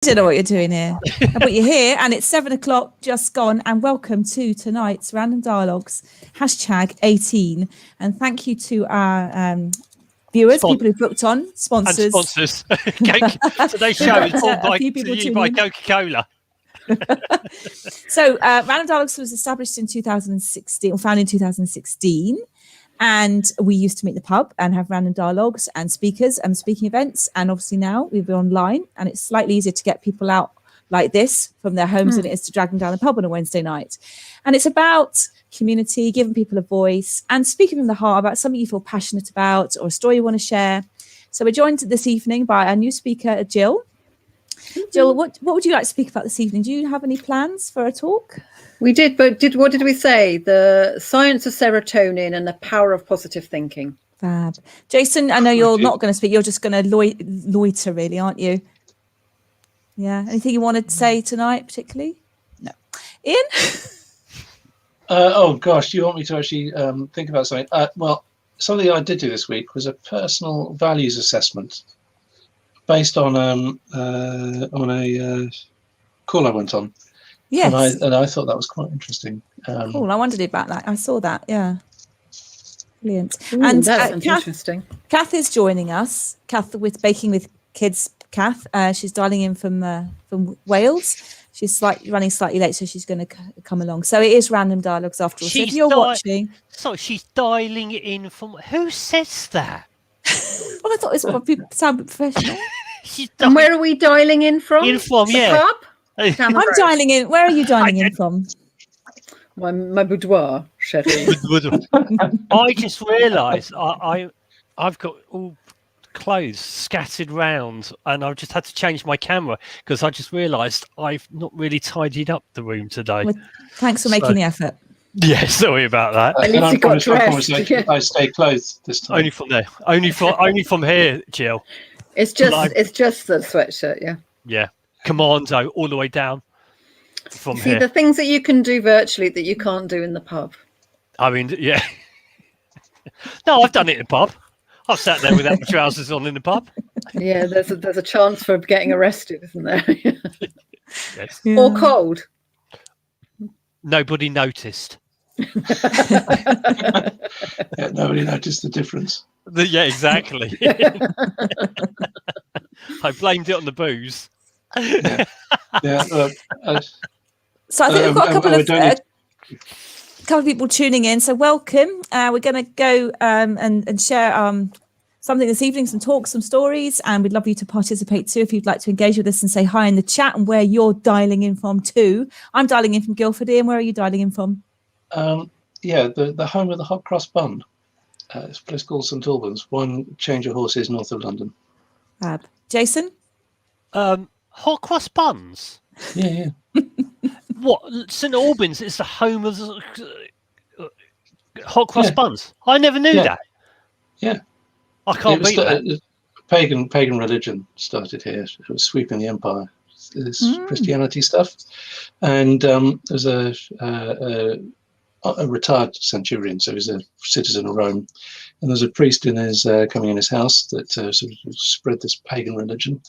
don't know what you're doing here, but you're here, and it's 7 o'clock just gone. And welcome to tonight's Random Dialogues #18. And thank you to our viewers, people who booked on, sponsors. And sponsors. Today's show is brought by Coca Cola. So, Random Dialogues was established in 2016, or founded in 2016. And we used to meet in the pub and have random dialogues and speakers and speaking events. And obviously now we've been online, and it's slightly easier to get people out like this from their homes than it is to drag them down the pub on a Wednesday night. And it's about community, giving people a voice and speaking from the heart about something you feel passionate about or a story you want to share. So we're joined this evening by our new speaker, Gill. Gill, what would you like to speak about this evening? Do you have any plans for a talk? We did, but what did we say? The science of serotonin and the power of positive thinking. Fab. Jason, I know you're not going to speak. You're just going to loiter, really, aren't you? Yeah. Anything you wanted to say tonight, particularly? No. Ian? Oh, gosh. Do you want me to actually think about something? Well, something I did do this week was a personal values assessment based on a call I went on. Yes. And I thought that was quite interesting. Cool. I wondered about that. I saw that. Yeah. Brilliant. Ooh, and that's interesting. Cath is joining us. Cath with Baking with Kids. Cath. She's dialing in from Wales. She's running slightly late, so she's going to come along. So it is Random Dialogues after all. So if you're watching, so she's dialing in from. Who says that? Well, I thought it was people sound professional. And where are we dialing in from? Yeah. Pub? I'm dialing in. Where are you dialing in from? My boudoir, Shetty. I just realised I've got all clothes scattered round, and I've just had to change my camera because I just realised I've not really tidied up the room today. Well, thanks for making the effort. Yeah, sorry about that. At least you got dressed. I stay clothed this time. Only from there. Only from here, Jill. It's just the sweatshirt, yeah. Yeah. Commando all the way down from here. See, the things that you can do virtually that you can't do in the pub. I mean, yeah. No, I've done it in the pub. I've sat there without my trousers on in the pub. Yeah, there's a chance for getting arrested, isn't there? Yes. Yeah. Or cold. Nobody noticed. Yeah, nobody noticed the difference. Yeah, exactly. I blamed it on the booze. Yeah. So I think we've got a couple of people tuning in. So welcome. We're going to go and share something this evening, some talks, some stories, and we'd love you to participate too if you'd like to engage with us and say hi in the chat and where you're dialing in from too. I'm dialing in from Guildford. Ian, where are you dialing in from? Yeah, the home of the hot cross bun. It's a place called St Albans, one change of horses north of London. Fab. Jason? Hot cross buns? Yeah. What? St Albans is the home of hot cross buns? I never knew that. Yeah. I can't beat that. Pagan religion started here. It was sweeping the empire. This Christianity stuff. And there's a retired centurion, so he's a citizen of Rome, and there's a priest coming in his house that sort of spread this pagan religion,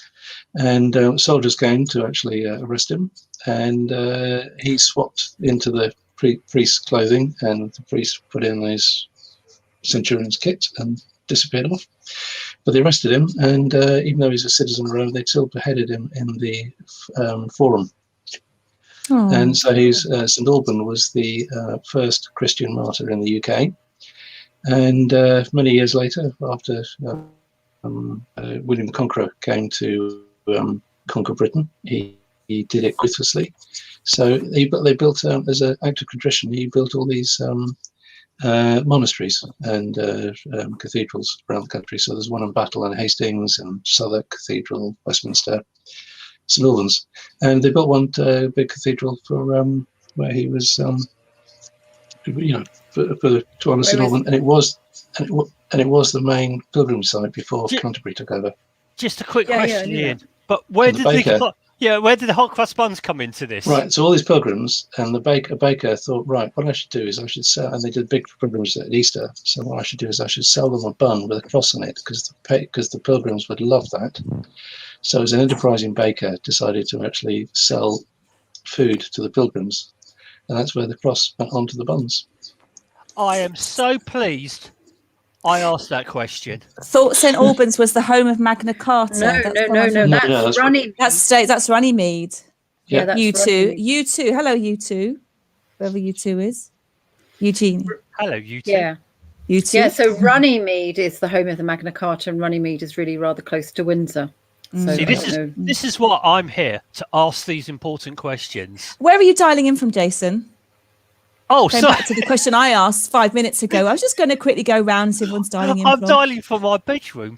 and soldiers came to actually arrest him, and he swapped into the priest's clothing, and the priest put in his centurion's kit and disappeared off. But they arrested him, and even though he's a citizen of Rome, they still beheaded him in the Forum. Oh. And so St Alban was the first Christian martyr in the UK. And many years later, after William the Conqueror came to conquer Britain, he did it ruthlessly. So they built, as an act of contrition, he built all these monasteries and cathedrals around the country. So there's one in Battle and Hastings and Southwark Cathedral, Westminster, St Albans, and they built one big cathedral for where he was, to honour St Albans, and it was the main pilgrimage site before Canterbury took over. Just a quick question, Ian. But where did the hot cross buns come into this? Right, so all these pilgrims, and the baker thought, right, what I should do is I should sell, and they did big pilgrimages at Easter. So what I should do is I should sell them a bun with a cross on it, because the pilgrims would love that. So as an enterprising baker, decided to actually sell food to the pilgrims, and that's where the cross went onto the buns. I am so pleased I asked that question. Thought St Albans was the home of Magna Carta. No. That's Runnymede. That's Runnymede. Yeah, that's you two. Runnymede. You two. Hello, you two. Whoever you two is. Eugene. Hello, you two. Yeah. You two. Yeah, so Runnymede is the home of the Magna Carta, and Runnymede is really rather close to Windsor. So See, I don't know. this is what I'm here to ask these important questions. Where are you dialing in from, Jason? Oh, Going sorry. back to the question I asked 5 minutes ago. I was just going to quickly go round and see if everyone's dialing in I'm from. dialing from my bedroom.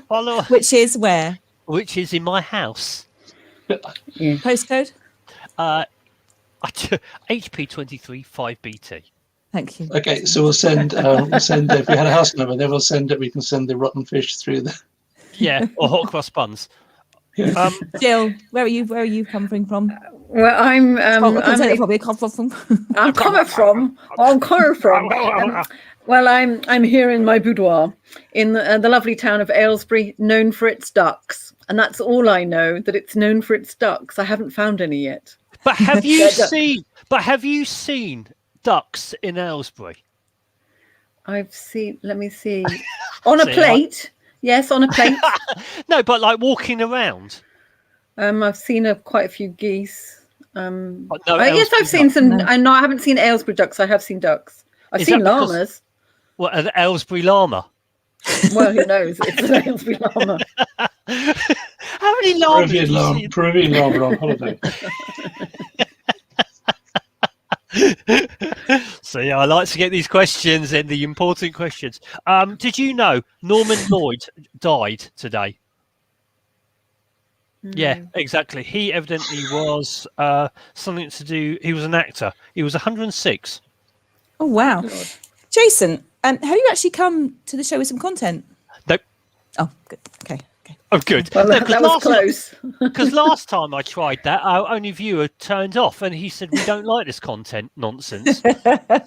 Hello. Which is where? Which is in my house. Postcode? HP23 5BT. Thank you. Okay, so we'll send if we had a house number, then we'll send it. We can send the rotten fish through the. Yeah, or hot cross buns. Jill, where are you coming from? Well, I'm probably come from. I'm coming from. Well, I'm here in my boudoir in the lovely town of Aylesbury, known for its ducks, and that's all I know. That it's known for its ducks. I haven't found any yet. But have you seen? But have you seen ducks in Aylesbury? I've seen. Let me see. On a See, plate. Yes, on a plate. No, but like walking around. I've seen quite a few geese. But no Yes, Aylesbury I've seen ducks. some. No. I haven't seen Aylesbury ducks. I have seen ducks. I've Is seen that because- llamas. What, an Aylesbury llama? Well, who knows? It's an Aylesbury llama. How many llamas? have you seen? Peruvian llama on holiday. So yeah, I like to get these questions and the important questions. Did you know Norman Floyd died today? Yeah, exactly. He evidently was something to do. He was an actor. He was 106. Oh wow, Jason, have you actually come to the show with some content? Nope. Oh, good. Okay. Oh, good. Well, that was close. Because last time I tried that, our only viewer turned off, and he said we don't like this content nonsense.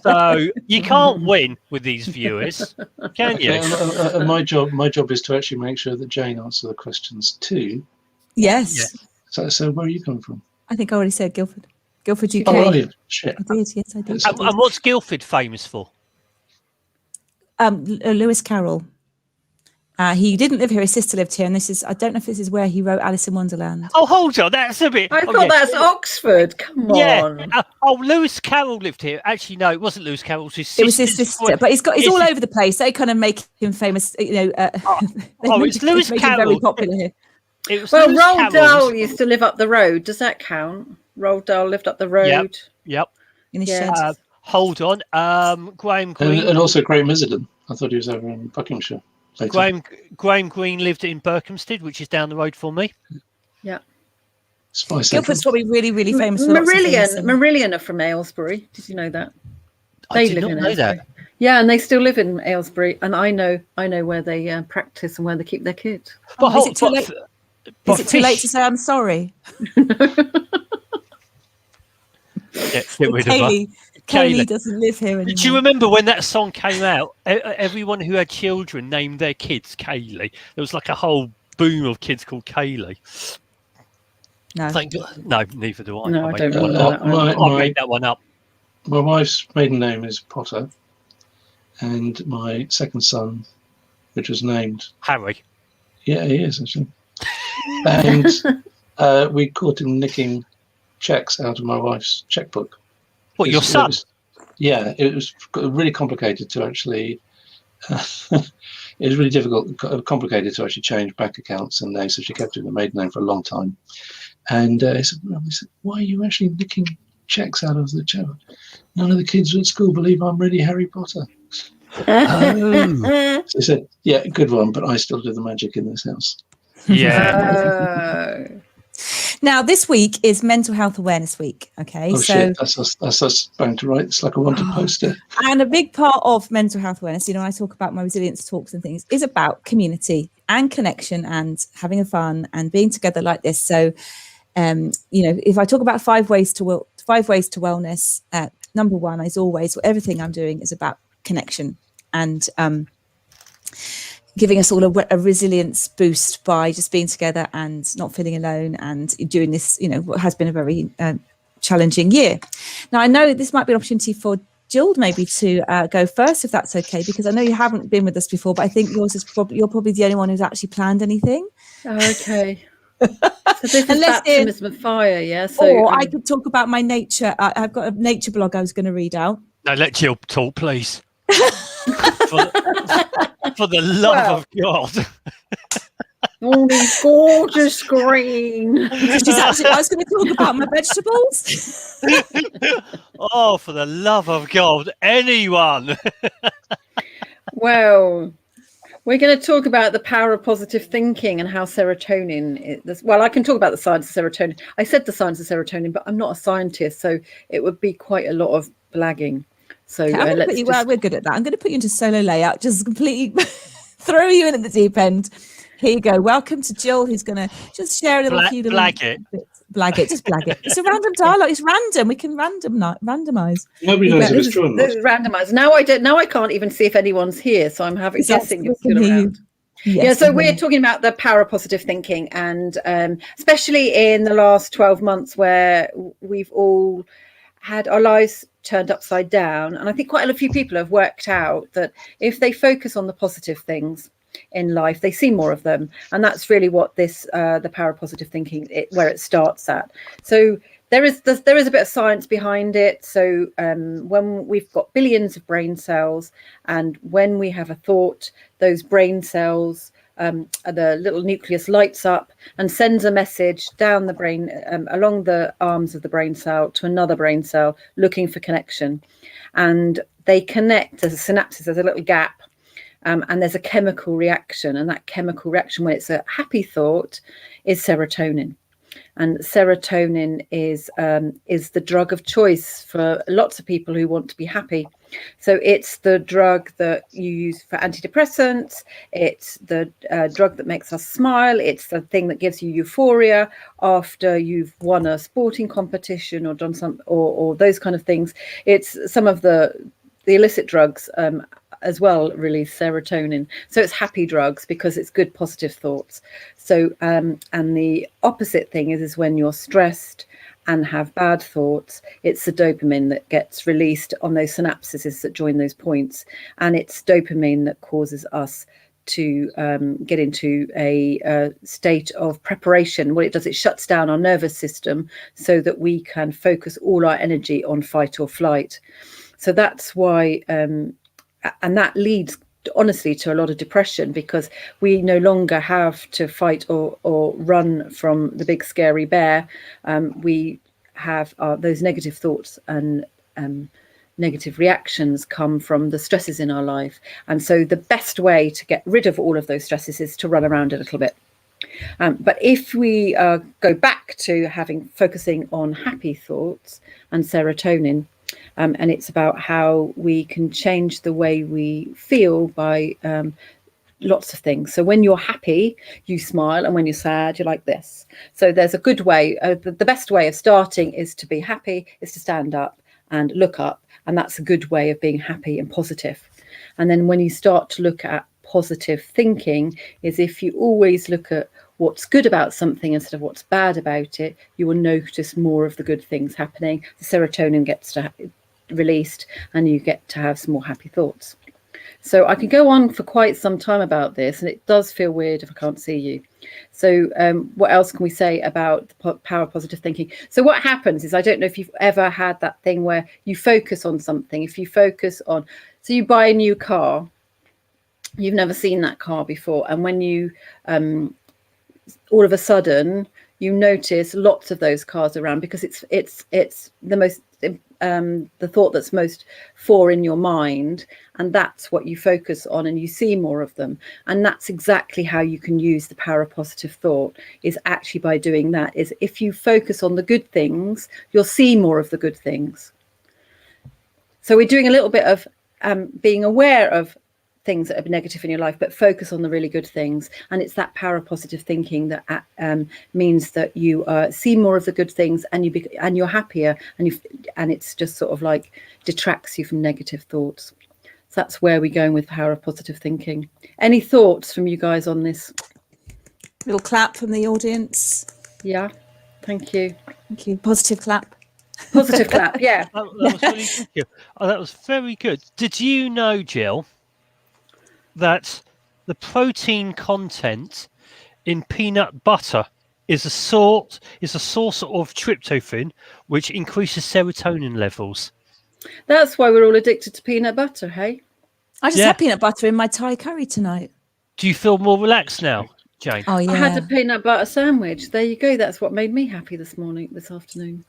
So you can't win with these viewers, can you? My job is to actually make sure that Jane answers the questions too. Yes. Yeah. So where are you coming from? I think I already said Guildford. Guildford, UK. Oh, are you? Shit. I did. Yes, I did. And what's Guildford famous for? Lewis Carroll. He didn't live here. His sister lived here, and I don't know if this is where he wrote Alice in Wonderland. Oh, hold on, that's a bit. I thought that's Oxford. Come on. Yeah. Lewis Carroll lived here. Actually, no, it wasn't Lewis Carroll. It was his sister. It was his sister, but he's all over the place. They kind of make him famous. It's Lewis make him Carroll. very popular here. It was Well, Lewis Roald Carroll's- Dahl used to live up the road. Does that count? Roald Dahl lived up the road. Yep. In his Yeah. shed. Hold on. Graham Greene. And also Graham Missenden. I thought he was over in Buckinghamshire. later. Graham Greene lived in Berkhamsted, which is down the road from me. Yeah. Spy Central. Guildford's probably really, really famous for lots of things. Marillion are from Aylesbury. Did you know that? I did not know that. Yeah, and they still live in Aylesbury, and I know where they practice and where they keep their kids. But Is it too late? Is it too late to say I'm sorry? Get rid of her. Kaylee doesn't live here anymore. Do you remember when that song came out? Everyone who had children named their kids Kaylee. There was like a whole boom of kids called Kaylee. No. Thank God. No, neither do I. No, I don't know that one. I made that one up. My wife's maiden name is Potter, and my second son, which was named Harry. Yeah, he is actually. And we caught him nicking checks out of my wife's checkbook. What, your son? It was really complicated to actually. It was really complicated to actually change bank accounts and names, so she kept it in the maiden name for a long time. And he said, "Why are you actually nicking checks out of the check? None of the kids at school believe I'm really Harry Potter." So he said, "Yeah, good one, but I still do the magic in this house." Yeah. Now, this week is Mental Health Awareness Week. Okay, Oh so shit! That's us bound to write. It's like a wanted poster. and a big part of mental health awareness, I talk about my resilience talks and things, is about community and connection and having a fun and being together like this. So, if I talk about 5 ways to wellness, number one is always everything I'm doing is about connection and giving us all a resilience boost by just being together and not feeling alone and doing this, what has been a very challenging year. Now, I know this might be an opportunity for Gill maybe to go first, if that's okay, because I know you haven't been with us before, but I think you're probably the only one who's actually planned anything. Okay. So this is baptism of fire, yeah? So, or I could talk about my nature. I've got a nature blog I was going to read out. No, let Gill talk, please. For the love of God. All these gorgeous green. I was going to talk about my vegetables. Oh, for the love of God, anyone. Well, we're going to talk about the power of positive thinking and how serotonin is. Well, I can talk about the science of serotonin. I said the science of serotonin, but I'm not a scientist, so it would be quite a lot of blagging. So we're good at that. I'm going to put you into solo layout, just completely throw you in at the deep end. Here you go. Welcome to Gill, who's going to just share a little few little blag it. Bits. Blag it, just blag it. It's a random dialogue. It's random. We can randomize. Nobody knows if it's true or not. This is randomized. Now I can't even see if anyone's here, so I'm guessing it's still around. Yes, so we're talking about the power of positive thinking, and especially in the last 12 months where we've all had our lives turned upside down. And I think quite a few people have worked out that if they focus on the positive things in life, they see more of them. And that's really what this the power of positive thinking, where it starts at. So there is a bit of science behind it. So when we've got billions of brain cells, and when we have a thought, those brain cells, the little nucleus lights up and sends a message down the brain, along the arms of the brain cell to another brain cell, looking for connection. And they connect. There's a synapses, there's a little gap. And there's a chemical reaction, and that chemical reaction, when it's a happy thought, is serotonin. And serotonin is the drug of choice for lots of people who want to be happy. So it's the drug that you use for antidepressants. It's the drug that makes us smile. It's the thing that gives you euphoria after you've won a sporting competition or done or those kind of things. It's some of the illicit drugs as well release serotonin. So it's happy drugs because it's good positive thoughts. So and the opposite thing is when you're stressed and have bad thoughts, it's the dopamine that gets released on those synapses that join those points, and it's dopamine that causes us to get into a state of preparation. What it does, it shuts down our nervous system so that we can focus all our energy on fight or flight. So that's why and that leads honestly to a lot of depression, because we no longer have to fight or run from the big scary bear. We have those negative thoughts and negative reactions come from the stresses in our life. And so the best way to get rid of all of those stresses is to run around a little bit. But if we go back to focusing on happy thoughts and serotonin, and it's about how we can change the way we feel by lots of things. So when you're happy, you smile, and when you're sad, you're like this. So there's a good way. The best way of starting is to be happy, is to stand up and look up, and that's a good way of being happy and positive. And then when you start to look at positive thinking, is if you always look at what's good about something instead of what's bad about it, you will notice more of the good things happening. The serotonin gets released, and you get to have some more happy thoughts. So I could go on for quite some time about this, and it does feel weird if I can't see you. So what else can we say about the power of positive thinking? So what happens is, I don't know if you've ever had that thing where you focus on something. If you focus on, so you buy a new car, you've never seen that car before, and when you all of a sudden you notice lots of those cars around, because it's the most the thought that's most in your mind, and that's what you focus on, and you see more of them. And that's exactly how you can use the power of positive thought, is actually by doing that. Is if you focus on the good things, you'll see more of the good things. So we're doing a little bit of being aware of things that are negative in your life, but focus on the really good things. And it's that power of positive thinking that means that you see more of the good things, and you're happier, and it's just sort of like detracts you from negative thoughts. that's where we're going with power of positive thinking. Any thoughts from you guys on this? Little clap from the audience. Yeah, thank you. Thank you. Positive clap. Positive clap, yeah. That was really good. Oh, that was very good. Did you know, Jill, that the protein content in peanut butter is a source of tryptophan, which increases serotonin levels? That's why we're all addicted to peanut butter, hey? I just had peanut butter in my Thai curry tonight. Do you feel more relaxed now, Jane? Oh, yeah. I had a peanut butter sandwich. There you go. That's what made me happy this afternoon.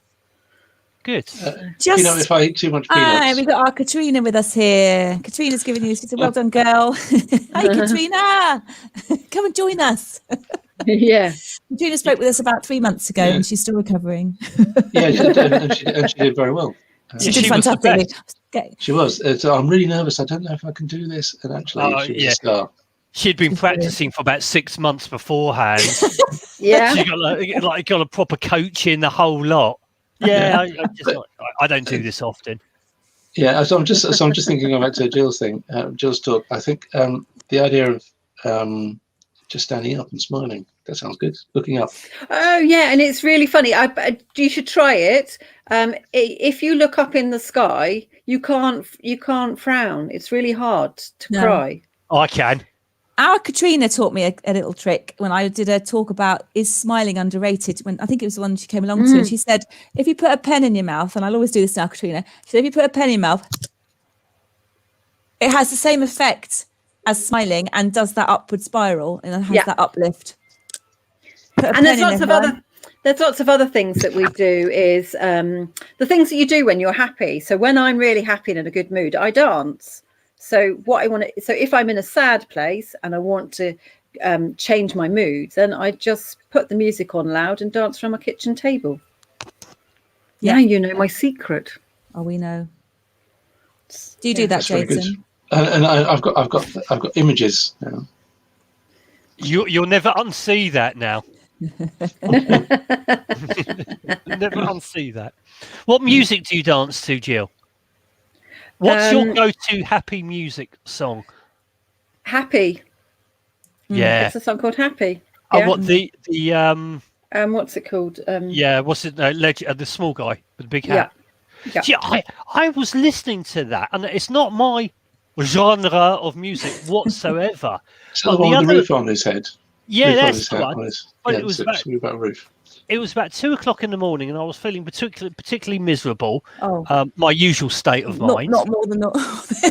Good. If I eat too much peanuts. We've got our Katrina with us here. Katrina's giving you, she said, well done, girl. Hi, Katrina. Come and join us. Yeah. Katrina spoke with us about 3 months ago and she's still recovering. Yeah, she did very well. She did fantastically. She was. So I'm really nervous. I don't know if I can do this. And actually, she was a star. She'd been practicing for about 6 months beforehand. Yeah. She got a proper coach in the whole lot. Yeah, I don't do this often. Yeah, so I'm just thinking about Jill's thing, Jill's talk. I think the idea of just standing up and smiling, that sounds good. Looking up. Oh yeah, and it's really funny. You should try it. If you look up in the sky, you can't frown. It's really hard to cry. I can. Our Katrina taught me a little trick when I did a talk about is smiling underrated. When I think it was the one she came along to, and she said, if you put a pen in your mouth, and I'll always do this now, Katrina. She said, if you put a pen in your mouth, it has the same effect as smiling and does that upward spiral and has that uplift. And there's lots of other things that we do. Is the things that you do when you're happy. So when I'm really happy and in a good mood, I dance. So if I'm in a sad place and I want to change my mood, then I just put the music on loud and dance around my kitchen table. Yeah, you know my secret. Oh, we know. Do you do that, Jason? And I've got images now. You'll never unsee that now. Never unsee that. What music do you dance to, Jill? What's your go-to happy music song? Happy. Yeah. It's a song called Happy. Yeah. What the what's it called? What's it? The small guy with the big hat. Yeah. See, I was listening to that, and it's not my genre of music whatsoever. So the one with the roof on his head. Yeah, that's the one. But it was about roof. It was about 2 o'clock in the morning, and I was feeling particularly miserable. My usual state of mind. Not more than not.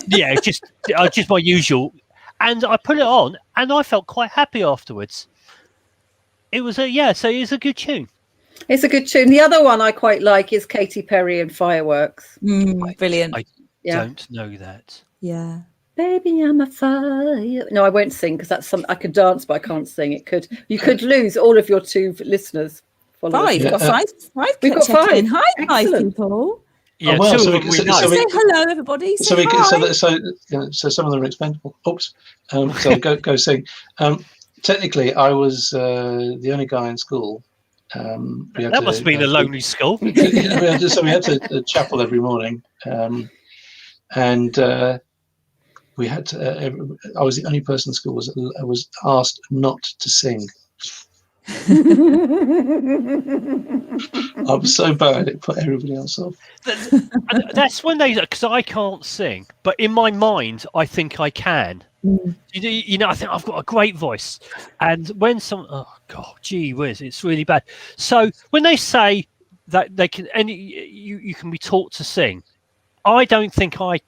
Yeah, just my usual. And I put it on, and I felt quite happy afterwards. It was so it's a good tune. It's a good tune. The other one I quite like is Katy Perry and Fireworks. Brilliant. I don't know that. Yeah. Baby, I'm a fire. No, I won't sing because that's something I could dance, but I can't sing. You could lose all of your 2 listeners. Five. We've got five. We've got 5. Hi, Excellent. 5 people. Yeah, say hello, everybody. So some of them are expendable. Oops. So go sing. Technically, I was the only guy in school. That must have been a lonely school. We had to chapel every morning, and we had to. I was the only person in school was asked not to sing. I'm so bad it put everybody else off. That's when because I can't sing, but in my mind I think I can. You know, I think I've got a great voice, and when gee whiz, it's really bad. So when they say that they can, and you can be taught to sing, I don't think I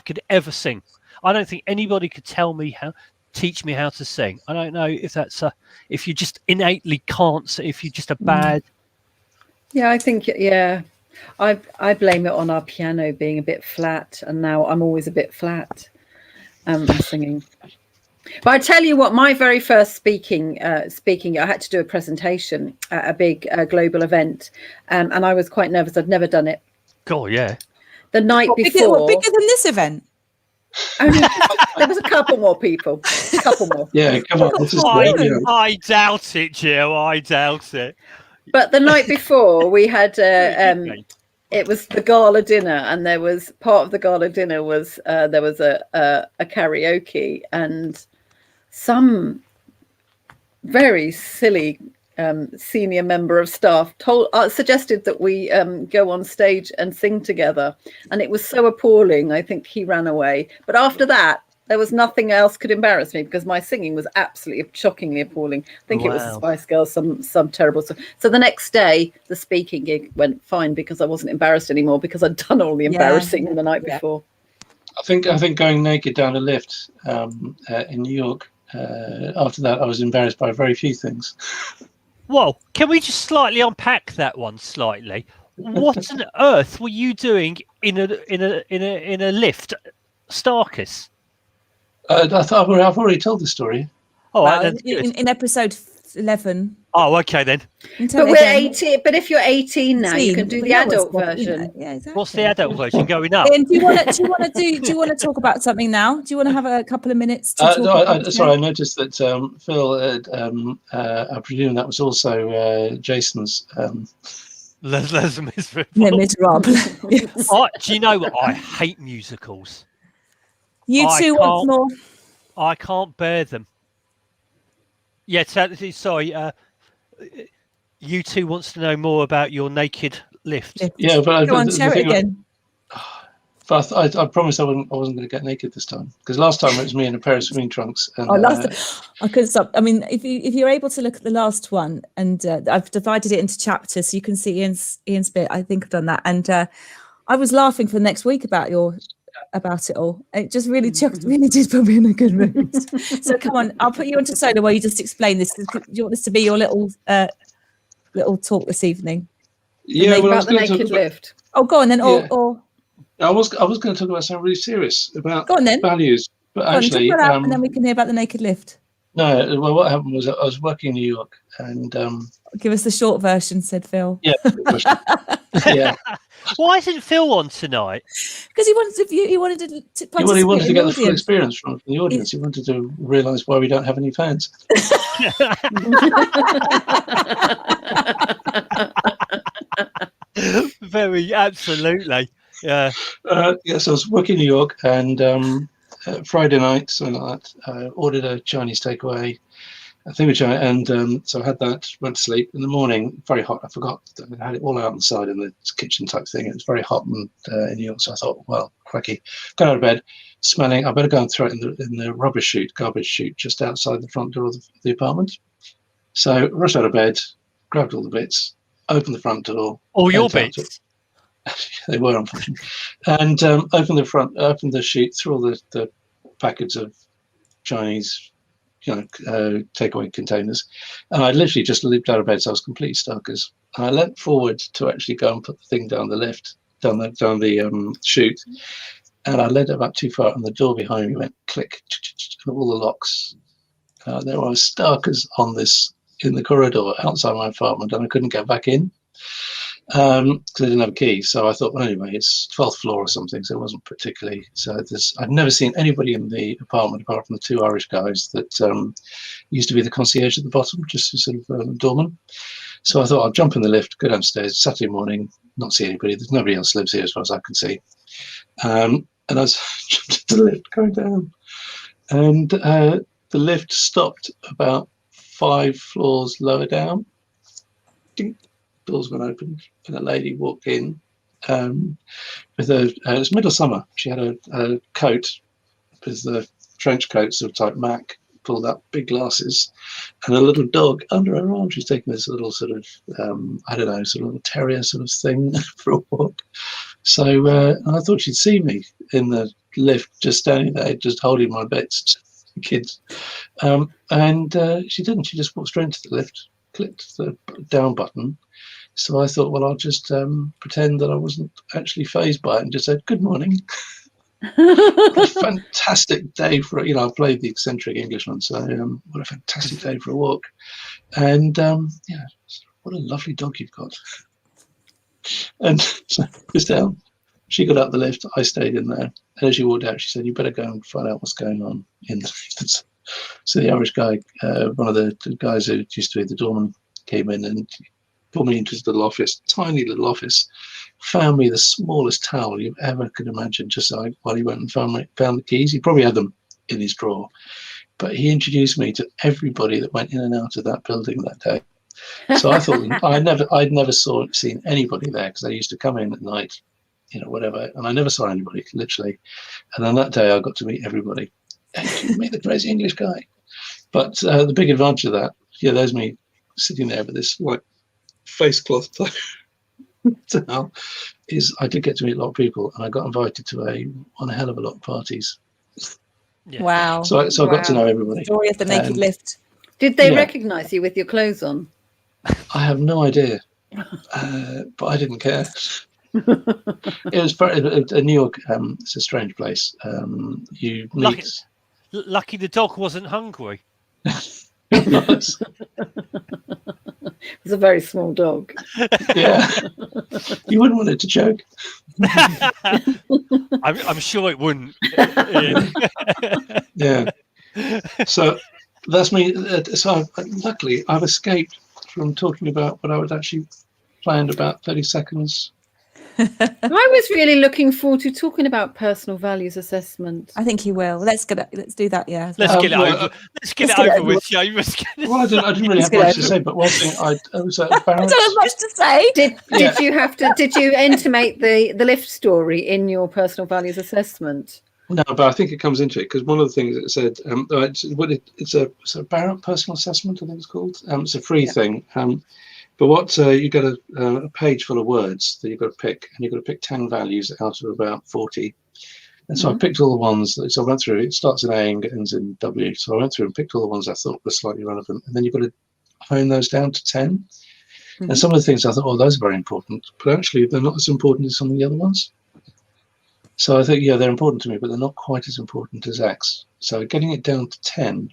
could ever sing. I don't think anybody could teach me how to sing. I don't know if that's if you just innately can't, if you're just a bad. Yeah, I think I blame it on our piano being a bit flat, and now I'm always a bit flat singing. But I tell you what, my very first speaking, I had to do a presentation at a big global event, and I was quite nervous. I'd never done it. God, yeah. The night before. Bigger than this event? Only, there was a couple more people. A couple more. Yeah, come on. I doubt it, Jill. I doubt it. But the night before, we had It was the gala dinner, and there was part of the gala dinner was there was a karaoke, and some very silly senior member of staff suggested that we go on stage and sing together, and it was so appalling. I think he ran away. But after that, there was nothing else could embarrass me because my singing was absolutely shockingly appalling. I think it was the Spice Girls, some terrible stuff. So the next day, the speaking gig went fine because I wasn't embarrassed anymore because I'd done all the embarrassing the night before. I think going naked down a lift in New York. After that, I was embarrassed by very few things. Well, can we just slightly unpack that one slightly? What on earth were you doing in a lift, Starkus? I thought I've already told the story. Oh, Well, right, in episode 11. oh, okay then. But we're 18. But if you're 18 now, you can do the adult version. Yeah, exactly. What's the adult version going up? Ian, do you want to talk about something now? Do you want to have a couple of minutes to talk about sorry, I noticed that Phil had, I presume that was also Jason's. Les Miserables. Les Miserables. Yes. Do you know what? I hate musicals. You two want more? I can't bear them. Yeah, sorry. You two wants to know more about your naked lift. Yeah, but Go on, share it again. But I promised I wasn't going to get naked this time, because last time it was me in a pair of swimming trunks. And, I couldn't stop. I mean, if you're able to look at the last one, and I've divided it into chapters so you can see Ian's bit. I think I've done that, and I was laughing for the next week about it all. It just really did put me in a good mood. So come on, I'll put you onto solo where you just explain this. Do you want this to be your little talk this evening? Yeah, about the naked lift. Oh, go on then. Or I was going to talk about something really serious about go on then. values, but Go actually, on, talk about and then we can hear about the naked lift. No, well, what happened was I was working in New York, and give us the short version, said Phil. Yeah, yeah. Why isn't Phil on tonight? Because he wanted to He wanted to get the full experience from the audience. He wanted to realise why we don't have any fans. Very, absolutely. Yeah. Yes, I was working in New York, and Friday night, something like that, ordered a Chinese takeaway, I think, and so I had that, went to sleep. In the morning, very hot. I forgot, I had it all out on the side in the kitchen type thing. It was very hot in New York, so I thought, well, cracky. Got out of bed, smelling, I better go and throw it in the garbage chute, just outside the front door of the apartment. So rushed out of bed, grabbed all the bits, opened the front door. All your bits? They were, unfortunately. And opened the chute, threw all the packets of Chinese, takeaway containers, and I literally just leaped out of bed, so I was completely starkers. And I leant forward to actually go and put the thing down the lift, down the chute, and I led it about too far, and the door behind me went click, and all the locks. There was starkers in the corridor outside my apartment, and I couldn't get back in. Because I didn't have a key, so I thought, well, anyway, it's 12th floor or something, so it wasn't particularly. So I've never seen anybody in the apartment apart from the two Irish guys that used to be the concierge at the bottom, just sort of doorman. So I thought I'll jump in the lift, go downstairs. Saturday morning, not see anybody. There's nobody else lives here as far as I can see. And I was jumped into the lift, going down, and the lift stopped about 5 floors lower down. Ding. Doors went open, and a lady walked in with it was middle summer. She had a coat with the trench coat, sort of type Mac, pulled up, big glasses, and a little dog under her arm. She's taking this little sort of sort of little terrier sort of thing for a walk. So I thought she'd see me in the lift, just standing there, just holding my bits, kids, and she didn't. She just walked straight into the lift, clicked the down button. So I thought, well, I'll just pretend that I wasn't actually fazed by it and just said, good morning. What a fantastic day for, I played the eccentric Englishman, so what a fantastic day for a walk. And what a lovely dog you've got. And so I was down. She got up the lift. I stayed in there. And as she walked out, she said, you better go and find out what's going on in the lift. So the Irish guy, one of the guys who used to be the doorman, came in and pulled me into his little office, tiny little office, found me the smallest towel you ever could imagine, just so while he went and found the keys. He probably had them in his drawer. But he introduced me to everybody that went in and out of that building that day. So I thought I'd never seen anybody there, because I used to come in at night, whatever, and I never saw anybody, literally. And then that day I got to meet everybody. And meet the crazy English guy. But the big advantage of that, there's me sitting there with this like face cloth towel, is I did get to meet a lot of people, and I got invited to a hell of a lot of parties. Yeah. Wow. So I got to know everybody. Story of the naked lift. Did they recognise you with your clothes on? I have no idea, but I didn't care. It was New York. It's a strange place. You meet. Lucky the dog wasn't hungry. It was a very small dog. Yeah, you wouldn't want it to choke. I'm sure it wouldn't. Yeah. So that's me. So luckily, I've escaped from talking about what I was actually planned about 30 seconds. I was really looking forward to talking about personal values assessment. I think he will. Let's do that. Yeah. Let's get it over with, Seamus. Well, I didn't really have much to say, but one thing I was at Barrett's. I don't have much to say. Did you intimate the lift story in your personal values assessment? No, but I think it comes into it, because one of the things it said, it's a Barrett personal assessment, I think it's called. It's a free thing. But what you got a page full of words that you've got to pick, and you've got to pick 10 values out of about 40. And so I picked all the ones so I went through. It starts in A and ends in W. So I went through and picked all the ones I thought were slightly relevant, and then you've got to hone those down to 10. And some of the things I thought, those are very important, but actually they're not as important as some of the other ones. So I think, they're important to me, but they're not quite as important as X. So getting it down to 10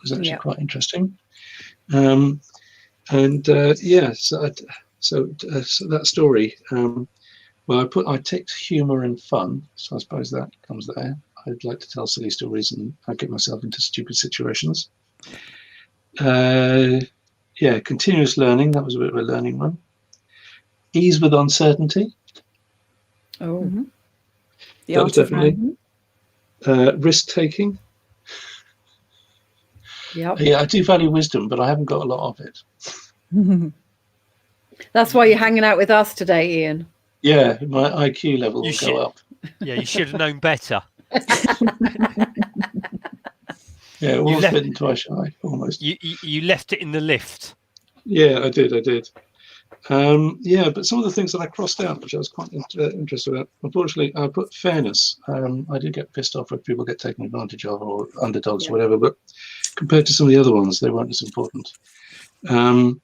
was actually quite interesting. So that story. I ticked humour and fun, so I suppose that comes there. I'd like to tell silly stories, and I get myself into stupid situations. Continuous learning. That was a bit of a learning one. Ease with uncertainty. Oh, that was definitely. Risk taking. Yeah. I do value wisdom, but I haven't got a lot of it. That's why you're hanging out with us today, Ian. Yeah, my IQ level will go up. Yeah, you should have known better. Yeah, it was bitten twice shy, almost. You left it in the lift. Yeah, I did. But some of the things that I crossed out, which I was quite interested about, unfortunately, I put fairness. I do get pissed off when people get taken advantage of, or underdogs, or whatever, but compared to some of the other ones, they weren't as important. And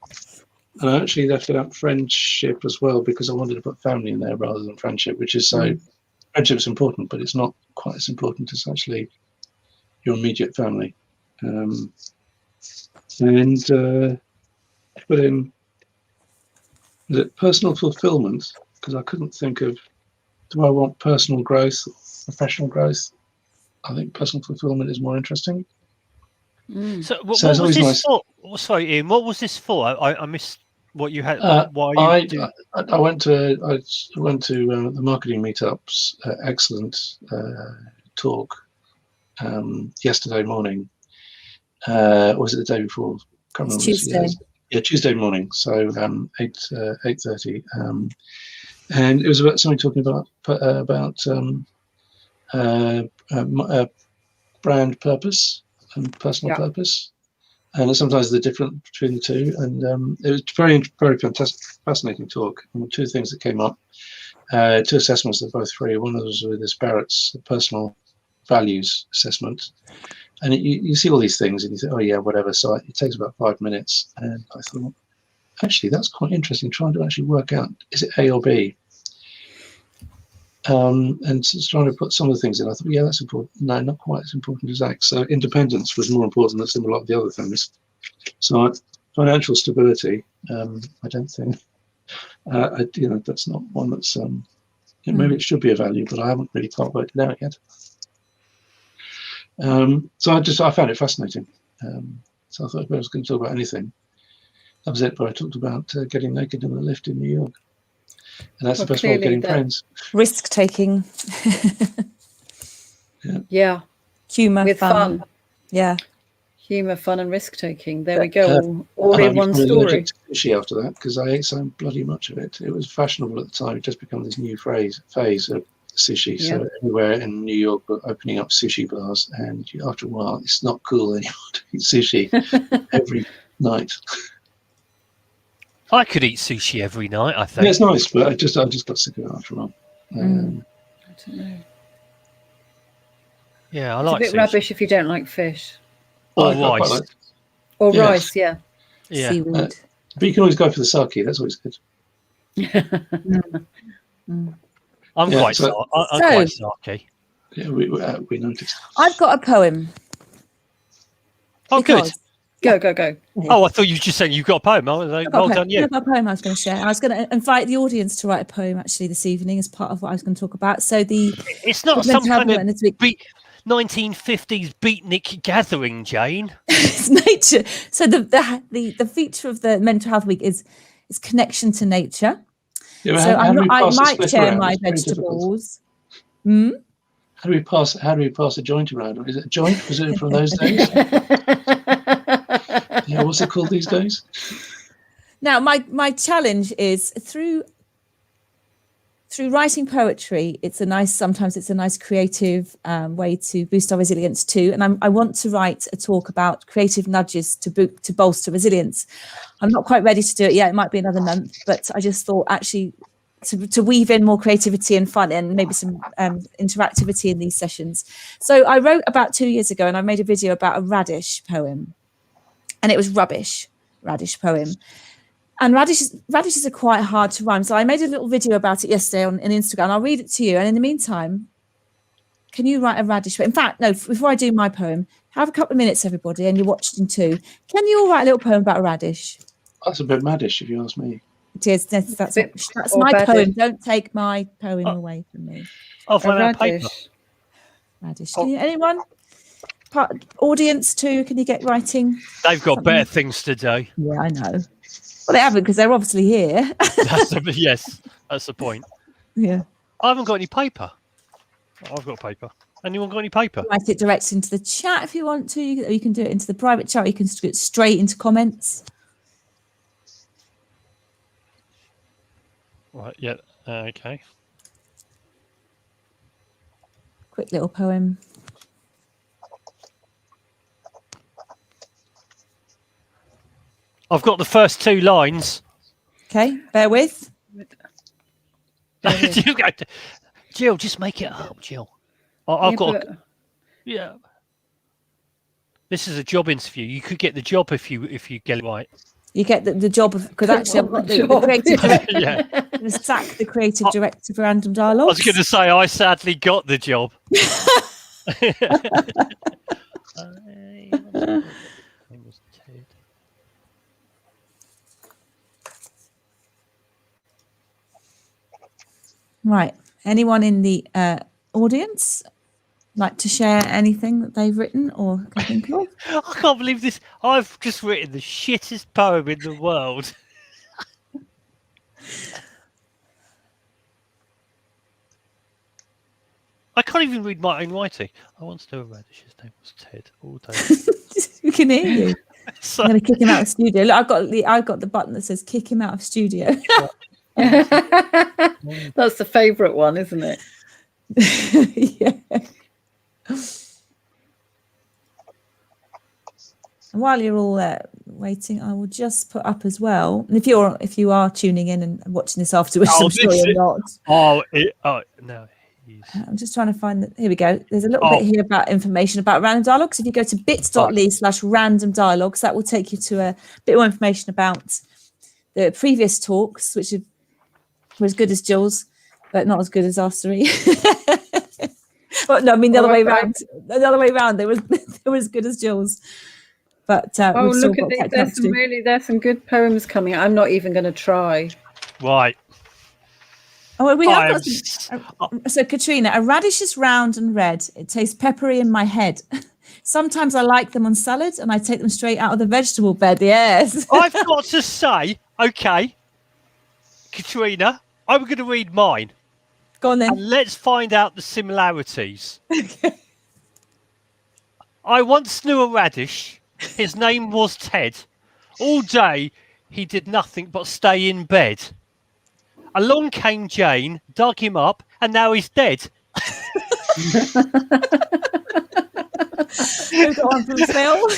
I actually left out friendship as well, because I wanted to put family in there rather than friendship, which is friendship's important, but it's not quite as important as actually your immediate family. I put in personal fulfillment, because I couldn't think of, do I want personal growth, professional growth? I think personal fulfillment is more interesting. So what was this for? Sorry, Ian, what was this for? I missed what you had. I went to the marketing meetups. Excellent talk yesterday morning. Or was it the day before? Can't remember. Tuesday. Yeah, Tuesday morning. So 8:30. And it was about somebody talking about brand purpose and personal purpose, and sometimes the difference between the two. And it was very, very fantastic, fascinating talk. And the two things that came up, two assessments that are both free. One was with this Barrett's personal values assessment, and you see all these things and you think, oh yeah, whatever. So it takes about 5 minutes, and I thought, actually, that's quite interesting. Trying to actually work out, is it A or B? And just trying to put some of the things in. I thought, yeah, that's important. No, not quite as important as X. So independence was more important than a lot of the other things. So financial stability, I don't think, that's not one that's, maybe it should be a value, but I haven't really quite worked it out yet. So I found it fascinating. So I thought if I was going to talk about anything. That was it. But I talked about getting naked in the lift in New York, and that's Well, the best way of clearly getting friends. Risk taking. Yeah, Humour, with fun. Yeah. Humour, fun, and risk taking. There we go. All in one I'm story. allergic to sushi after that because I ate so bloody much of it. It was fashionable at the time. It just become this new phase of sushi. Yeah. So everywhere in New York were opening up sushi bars, and after a while, it's not cool anymore to eat sushi every night. I could eat sushi every night, I think. Yeah, it's nice, but I just got sick of it after a while. I don't know. Yeah, I It's like a bit sushi. rubbish if you don't like fish. Or I quite rice. like it. Or Yes. rice, yeah. Yeah. Seaweed. But you can always go for the sake. That's always good. I'm Yeah, quite so- I'm quite sarky. Yeah, we noticed. I've got a poem. Oh, good. because- Go. Oh, I thought you were just saying you've got a poem. I was like, I've got a well poem. done, you. I've got a poem I was going to share. I was going to invite the audience to write a poem actually this evening as part of what I was going to talk about. So It's not the some mental health kind of awareness week- 1950s beatnik gathering, Jane. it's nature. So the feature of the Mental Health Week is connection to nature. Yeah, So how do we I pass the might split share around? my It's very difficult. vegetables. How do we pass a joint around? Is it a joint? Was it from those days? Yeah, what's it called these days? Now, my challenge is through writing poetry. Sometimes it's a nice creative way to boost our resilience too. And I want to write a talk about creative nudges to bolster resilience. I'm not quite ready to do it yet. It might be another month, but I just thought actually to weave in more creativity and fun and maybe some interactivity in these sessions. So I wrote about 2 years ago, and I made a video about a radish poem, and it was radish poem. And radishes are quite hard to rhyme. So I made a little video about it yesterday on Instagram. I'll read it to you. And in the meantime, can you write a radish? In fact, no, before I do my poem, have a couple of minutes, everybody, and you're watching too. Can you all write a little poem about a radish? That's a bit maddish, if you ask me. It is. That's or my badish. poem. Don't take my poem away from me. I've A run out of paper. radish. Radish. Can you, anyone? Audience too, can you get writing? They've got Something. better things to do. Yeah, I know. Well, they haven't because they're obviously here. Yes, that's the point. Yeah. I haven't got any paper. I've got paper. Anyone got any paper? Write it direct into the chat if you want to. You can do it into the private chat. Or you can do it straight into comments. Right, yeah, okay. Quick little poem. I've got the first 2 lines. Okay, bear with. Jill, just make it up, Jill. I've Yeah, got. but- Yeah. This is a job interview. You could get the job if you get it right. You get the job of, because actually I've got the Job. creative director. Yeah. I'm going to sack the creative director for Random I Dialogues. was going to say I sadly got the job. Right. Anyone in the audience like to share anything that they've written or can think of? I can't believe this. I've just written the shittest poem in the world. I can't even read my own writing. I once knew a radish. His name was Ted. All day. We can hear you. So, I'm going to kick him out of studio. Look, I've got the button that says kick him out of studio. That's the favourite one, isn't it? Yeah. And while you're all waiting, I will just put up as well. And if you are tuning in and watching this afterwards, I'm sure you're not. No. I'm just trying to find that. Here we go. There's a little bit here about information about Random Dialogues. If you go to bit.ly/random dialogues, that will take you to a bit more information about the previous talks, which were as good as Jill's, but not as good as ours three. Well, no, I mean the other way around. The other way around. They were as good as Jill's. But we've still look got at these. There's some good poems coming. I'm not even going to try. Right. Oh, we have got some, so Katrina, a radish is round and red. It tastes peppery in my head. Sometimes I like them on salad and I take them straight out of the vegetable bed. Yes. I've got to say, okay, Katrina, I'm going to read mine. Go on then. And let's find out the similarities. Okay. I once knew a radish. His name was Ted. All day, he did nothing but stay in bed. Along came Jane, dug him up, and now he's dead. We've got one from Phil.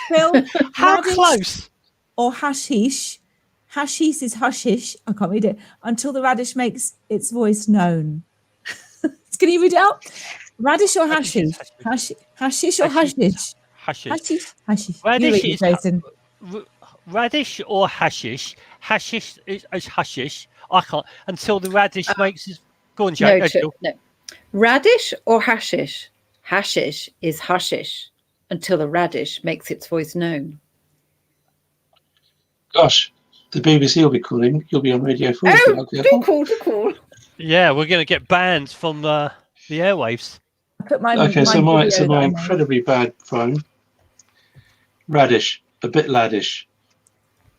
Phil, How radish close? or hashish. Hashish is hushish. I can't read it. Until the radish makes its voice known. Can you read it out? Radish or hashish? Hashish or hashish? Hashish. Hashish. Hashish. Radish You read it, is Jason. Radish or hashish. Hashish is hashish. I can't until the radish makes his. Go on, Jane. No. Radish or hashish? Hashish is hushish until the radish makes its voice known. Gosh, the BBC will be calling. You'll be on Radio 4. Oh, do call. Yeah, we're going to get banned from the airwaves. I put my Okay, so my video down incredibly bad phone. Radish, a bit laddish,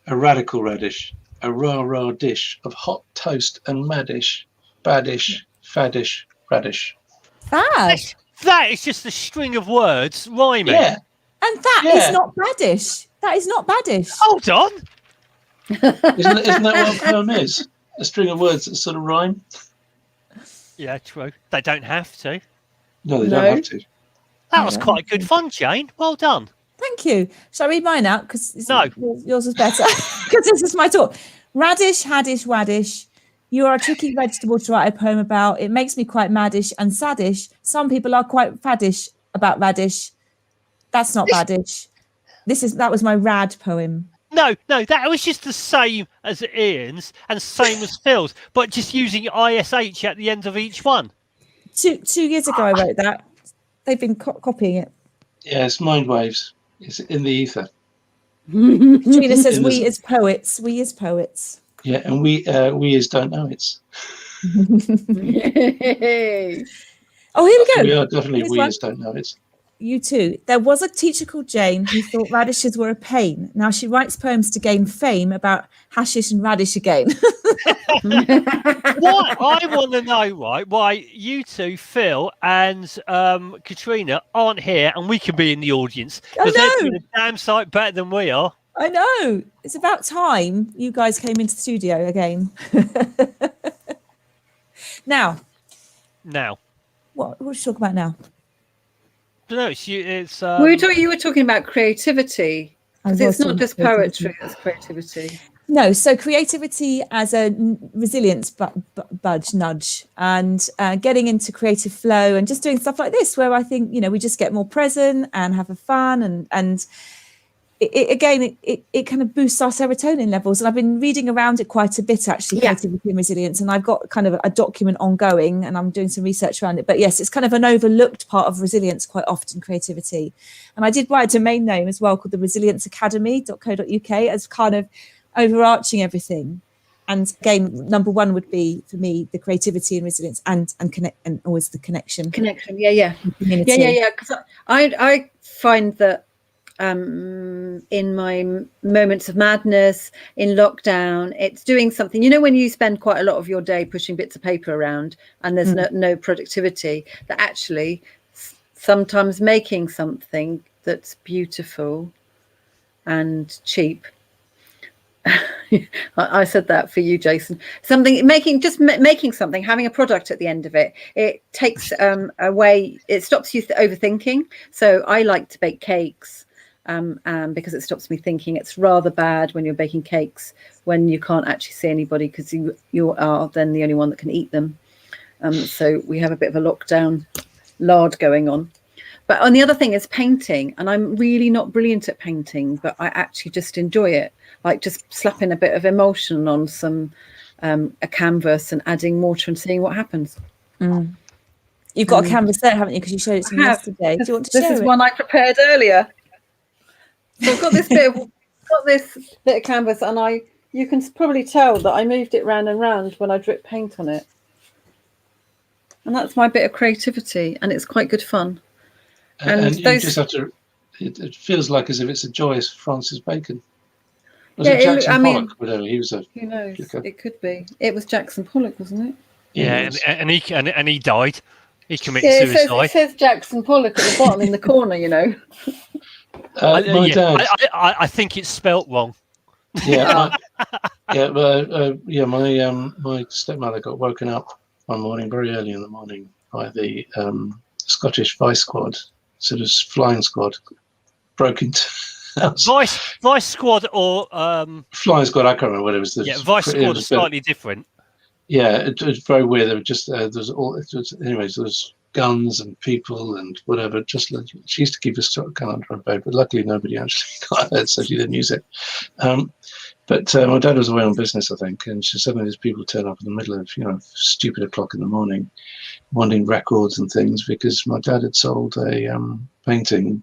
a radical radish, a rah dish of hot toast and maddish, baddish, faddish, radish. Bad. That is just a string of words rhyming. Yeah. And that is not baddish. That is not baddish. Hold on. Isn't that what a poem is? A string of words that sort of rhyme? Yeah, true. They don't have to. No, they don't have to. That was quite good fun, Jane. Well done. Thank you. Shall I read mine out? Because No. yours is better. Because this is my talk. Radish, haddish, waddish. You are a tricky vegetable to write a poem about. It makes me quite maddish and saddish. Some people are quite faddish about radish. That's not baddish. That was my rad poem. No, that was just the same as Ian's and same as Phil's, but just using ISH at the end of each one. 2 years ago I wrote that. They've been copying it. Yeah, it's mind waves. It's in the ether. Katrina says we as poets. Yeah, and we is don't know it's. Oh, here we go. We are definitely Here's we one. is don't know it's. You too. There was a teacher called Jane who thought radishes were a pain. Now she writes poems to gain fame about hashish and radish again. What I want to know, right, why you two, Phil and Katrina, aren't here and we can be in the audience because they're doing a damn sight better than we are. I know. It's about time you guys came into the studio again. Now. What should we talk about now? No, it's you were talking about creativity. Because it's not just poetry, it's creativity. No, so creativity as a resilience nudge and getting into creative flow and just doing stuff like this where I think, we just get more present and have a fun and it kind of boosts our serotonin levels. And I've been reading around it quite a bit, actually, creativity and resilience. And I've got kind of a document ongoing and I'm doing some research around it. But yes, it's kind of an overlooked part of resilience quite often, creativity. And I did write a domain name as well called the resilienceacademy.co.uk as kind of overarching everything. And again, number one would be for me the creativity and resilience and connect, and always the connection. Yeah. Because I find that in my moments of madness, in lockdown, it's doing something. When you spend quite a lot of your day pushing bits of paper around and there's no productivity, that actually sometimes making something that's beautiful and cheap. I said that for you, Jason. Making something, having a product at the end of it. It takes away. It stops you overthinking. So I like to bake cakes because it stops me thinking. It's rather bad when you're baking cakes when you can't actually see anybody because you are then the only one that can eat them. So we have a bit of a lockdown lard going on. But on the other thing is painting, and I'm really not brilliant at painting, but I actually just enjoy it. Like just slapping a bit of emulsion on some a canvas and adding water and seeing what happens. You've got a canvas there, haven't you? Because you showed it to me yesterday. Do you want to share it? This is one I prepared earlier. So I've got this bit of canvas, and you can probably tell that I moved it round and round when I drip paint on it. And that's my bit of creativity, and it's quite good fun. And you those- just have to. It feels like as if it's a joyous Francis Bacon. Was Yeah, it Jackson I mean, Pollock? Whatever. He was a. who knows? flicker. It could be. It was Jackson Pollock, wasn't it? Yeah, Yes. and he died. He committed Yeah, suicide. it says Jackson Pollock at the bottom in the corner, you know. My dad. I think it's spelt wrong. Yeah, my stepmother got woken up one morning, very early in the morning, by the Scottish Vice Squad, sort of flying squad, broke into house. Vice Squad or Flying squad. I can't remember what it was. Vice Squad is slightly different. Yeah, it was very weird. There were just anyways. There was guns and people and whatever. Just like, she used to keep us kind of under her bed, but luckily nobody actually got hurt, so she didn't use it. But my dad was away on business, I think, and suddenly these people turn up in the middle of stupid o'clock in the morning, wanting records and things because my dad had sold a painting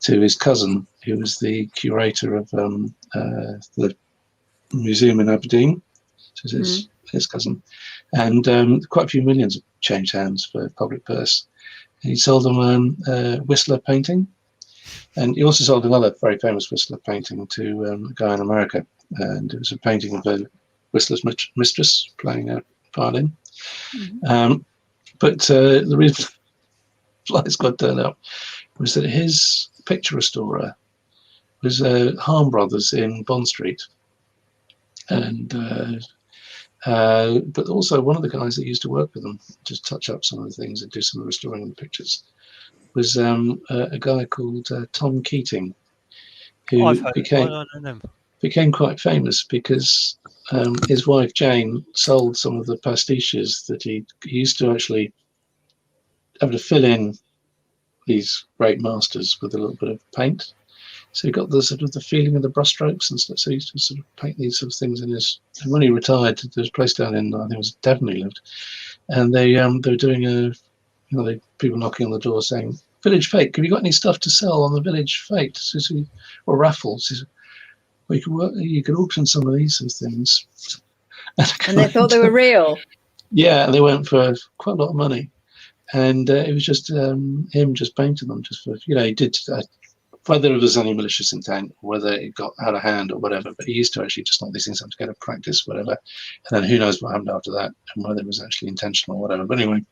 to his cousin, who was the curator of the museum in Aberdeen. So his cousin, and quite a few millions changed hands for public purse. And he sold them a Whistler painting, and he also sold another very famous Whistler painting to a guy in America, and it was a painting of a Whistler's mistress playing a violin. But the reason Fly Squad turned up was that his picture restorer was Harm Brothers in Bond Street, and but also one of the guys that used to work with them, just touch up some of the things and do some of the restoring of the pictures, was a guy called Tom Keating, who became quite famous because his wife Jane sold some of the pastiches that he used to actually have to fill in these great masters with a little bit of paint. So he got the sort of the feeling of the brushstrokes and stuff. So he used to sort of paint these sort of things in his. And when he retired, there was a place down in, I think it was Devon he lived, and they were doing people knocking on the door saying, "Village Fete, have you got any stuff to sell on the Village Fete or raffles?" Well, you could auction some of these sort of things. And they thought they were real. Yeah, and they went for quite a lot of money, and it was just him just painting them just for he did. Whether it was any malicious intent, or whether it got out of hand or whatever, but he used to actually just knock these things up to get a practice, whatever. And then who knows what happened after that, and whether it was actually intentional or whatever. But anyway,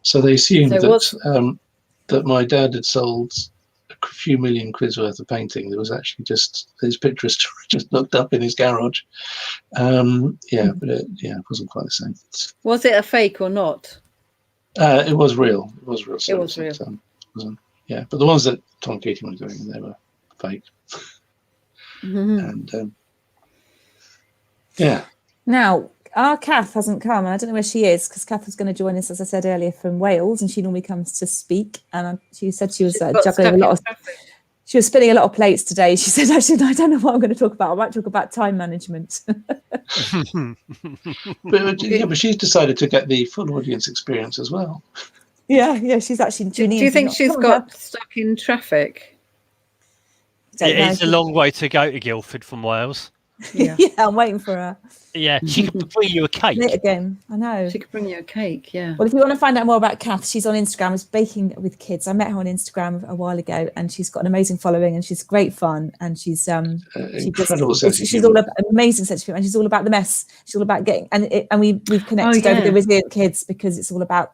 so they assumed that my dad had sold a few million quid's worth of painting. There was actually just his picture just looked up in his garage. But it wasn't quite the same. Was it a fake or not? It was real. It was real. It was real. Yeah, but the ones that Tom Keating was doing, they were fake. And Now, our Cath hasn't come, and I don't know where she is because Cath was going to join us, as I said earlier, from Wales, and she normally comes to speak. And she said she was juggling a lot of. She was spinning a lot of plates today. She said, "Actually, I don't know what I'm going to talk about. I might talk about time management." but she's decided to get the full audience experience as well. Yeah, she's actually tuning in. Do you think she's got stuck in traffic? It's a long way to go to Guildford from Wales. Yeah, I'm waiting for her. Yeah, she could bring you a cake. Again, I know. She could bring you a cake, yeah. Well, if you want to find out more about Cath, she's on Instagram. It's baking with kids. I met her on Instagram a while ago, and she's got an amazing following, and she's great fun, and she's incredible she's all about amazing sense of humor, and she's all about the mess. She's all about getting and we've connected over the resilient kids because it's all about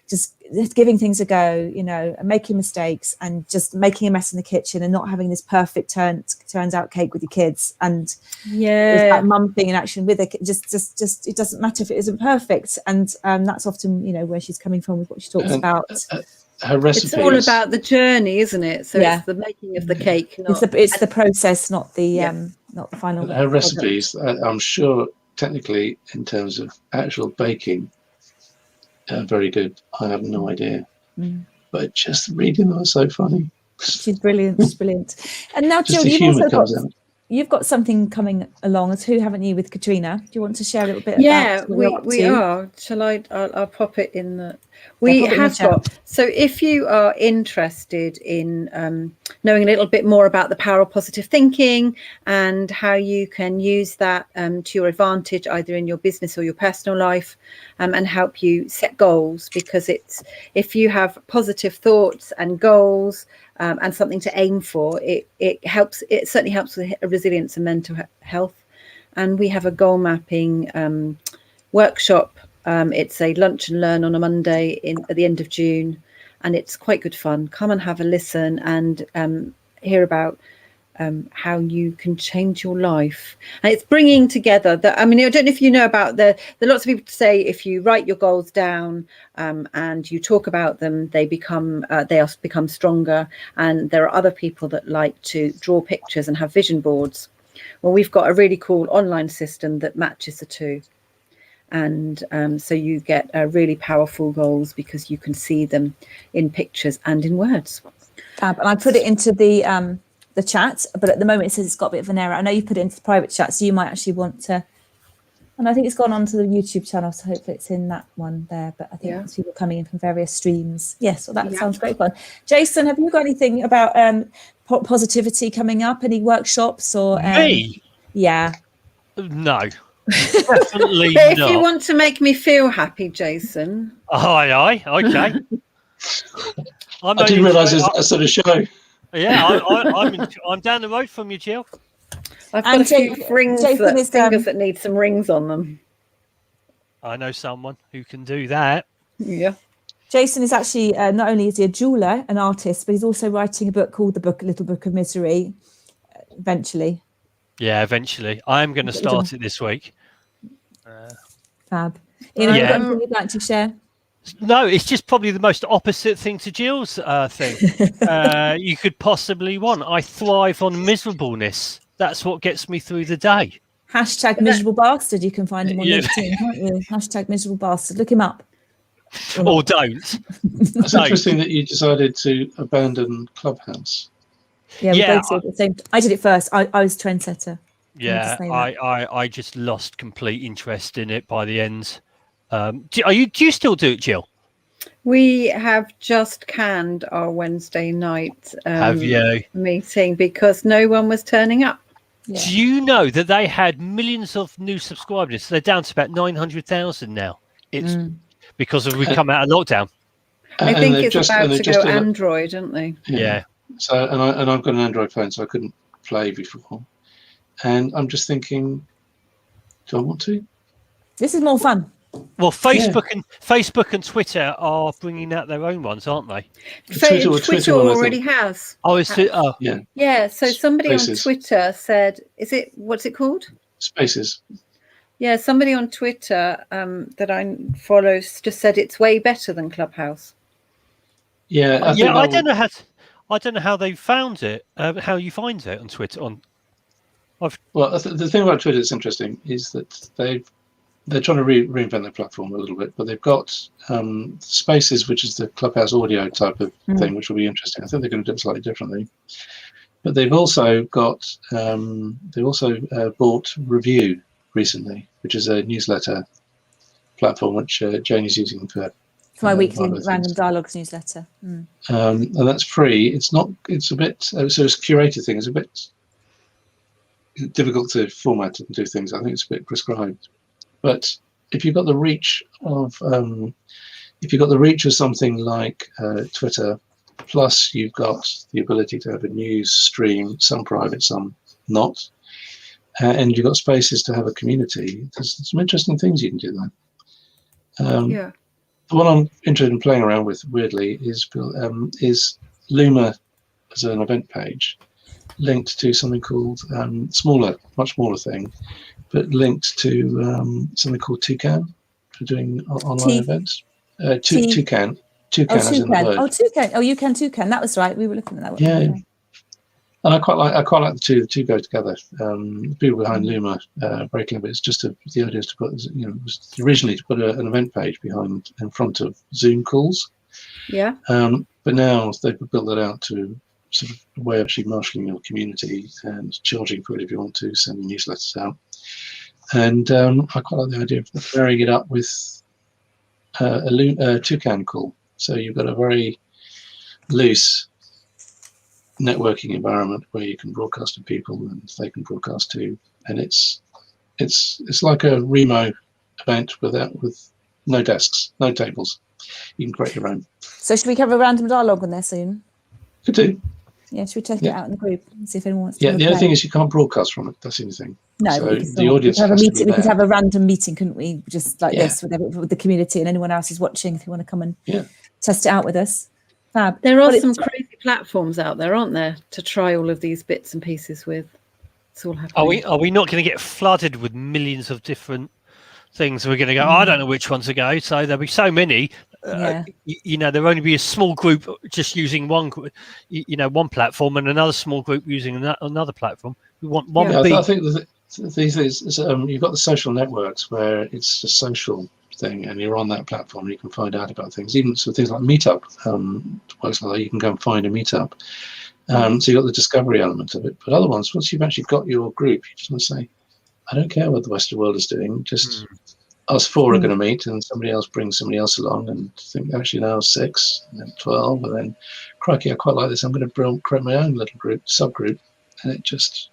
just giving things a go, and making mistakes and just making a mess in the kitchen and not having this perfect turns out cake with your kids. And it's that mum thing in action with it. Just it doesn't matter if it isn't perfect. And that's often, where she's coming from with what she talks about. Her recipes. It's all about the journey, isn't it? So it's the making of the cake. It's the process, not the final. Her recipes, I'm sure, technically, in terms of actual baking, very good. I have no idea, but just reading them is so funny. She's brilliant. And now, Just Jill, you've got something coming along as who, haven't you, with Katrina? Do you want to share a little bit Yeah, about what you're up we to? are. Shall I'll pop it in the. We pop it in the have got. So if you are interested in knowing a little bit more about the power of positive thinking and how you can use that to your advantage, either in your business or your personal life, and help you set goals, because if you have positive thoughts and goals and something to aim for, it helps. It certainly helps with resilience and mental health. And we have a goal mapping workshop. It's a lunch and learn on a Monday at the end of June, and it's quite good fun. Come and have a listen and hear about how you can change your life. And it's bringing together that. I mean, I don't know if you know about the lots of people say if you write your goals down and you talk about them, they become stronger. And there are other people that like to draw pictures and have vision boards. Well, we've got a really cool online system that matches the two. And so you get really powerful goals because you can see them in pictures and in words. Fab. And I put it into the chat, but at the moment it says it's got a bit of an error. I know you put it into the private chat, so you might actually want to. And I think it's gone onto the YouTube channel, so hopefully it's in that one there. But I think it's people coming in from various streams. Yes, well, that sounds great fun. Jason, have you got anything about positivity coming up? Any workshops or? Me? Yeah. No. Definitely But if not. you want to make me feel happy, Jason. Aye, okay. I didn't realise it was that sort of show. Yeah, I'm down the road from you, Jill. I've got a few fingers that need some rings on them. I know someone who can do that. Yeah. Jason is actually not only is he a jeweler, an artist, but he's also writing a book called Little Book of Misery. Eventually. Yeah, eventually. I'm going to start it this week. Fab. Ian, have you got anything you'd like to share? No, it's just probably the most opposite thing to Jill's thing you could possibly want. I thrive on miserableness. That's what gets me through the day. Hashtag miserable bastard. You can find him on LinkedIn, can't you? Hashtag miserable bastard. Look him up. Or don't. It's interesting that you decided to abandon Clubhouse. Yeah, we both did the same. I did it first. I was trendsetter. Yeah, I just lost complete interest in it by the end. Do you still do it, Jill? We have just canned our Wednesday night meeting because no one was turning up. Yeah. Do you know that they had millions of new subscribers? They're down to about 900,000 now. It's because we come out of lockdown. I think it's about to go Android, aren't they? Yeah. So I've got an Android phone, so I couldn't play before. And I'm just thinking, do I want to? This is more fun. Well, Facebook and Twitter are bringing out their own ones, aren't they? Twitter already has. Oh, is it? Oh, yeah. Yeah. So somebody on Twitter said, what's it called? Spaces. Yeah. Somebody on Twitter that I follow just said it's way better than Clubhouse. Yeah. I don't know how they found it. How you find it on Twitter? Well, the thing about Twitter that's interesting is that they're trying to reinvent their platform a little bit, but they've got Spaces, which is the Clubhouse audio type of thing, which will be interesting. I think they're going to do it slightly differently. But they've also got bought Review recently, which is a newsletter platform which Jane is using for my weekly Random Dialogues newsletter. And that's free. It's a bit so it's a curated thing. It's a bit difficult to format and do things. I think it's a bit prescribed. But if you've got the reach of something like Twitter, plus you've got the ability to have a news stream, some private, some not, and you've got Spaces to have a community, there's some interesting things you can do there. The one I'm interested in playing around with, weirdly, is Luma as an event page, linked to something called much smaller thing, but linked to something called Toucan for doing online events. Toucan. Toucan as in the bird. Oh, Toucan. Oh, you can Toucan. That was right. We were looking at that one. Yeah. And I quite like the two. The two go together. The people behind Luma very clever. It's just the idea is to put, was originally to put an event page in front of Zoom calls. Yeah. But now they've built that out to sort of a way of actually marshalling your community and charging for it if you want to, sending newsletters out. And I quite like the idea of marrying it up with a Toucan call. So you've got a very loose networking environment where you can broadcast to people and they can broadcast to you. And it's like a Remo event with no desks, no tables. You can create your own. So should we cover a random dialogue on there soon? Could do. Yeah, should we check it out in the group and see if anyone wants to? Yeah, the other thing is you can't broadcast from it. That's the only thing. No, so the audience we could have a has to be meeting. We could there. have a random meeting, couldn't we? Just like this with the community and anyone else who's watching. If you want to come and test it out with us, fab. There are some crazy platforms out there, aren't there, to try all of these bits and pieces with. It's all happening. Are we not going to get flooded with millions of different things? We're going to go, I don't know which one to go. So there'll be so many. There'll only be a small group just using one platform and another small group using another platform. We want one big. I think these days you've got the social networks where it's a social thing, and you're on that platform. And you can find out about things, even so things like Meetup. Works like that. You can go and find a Meetup. So you've got the discovery element of it. But other ones, once you've actually got your group, you just want to say, I don't care what the Western world is doing. Just us four are going to meet, and somebody else brings somebody else along, and think actually now 6, and then 12, and then crikey, I quite like this. I'm going to create my own little group, subgroup, and it just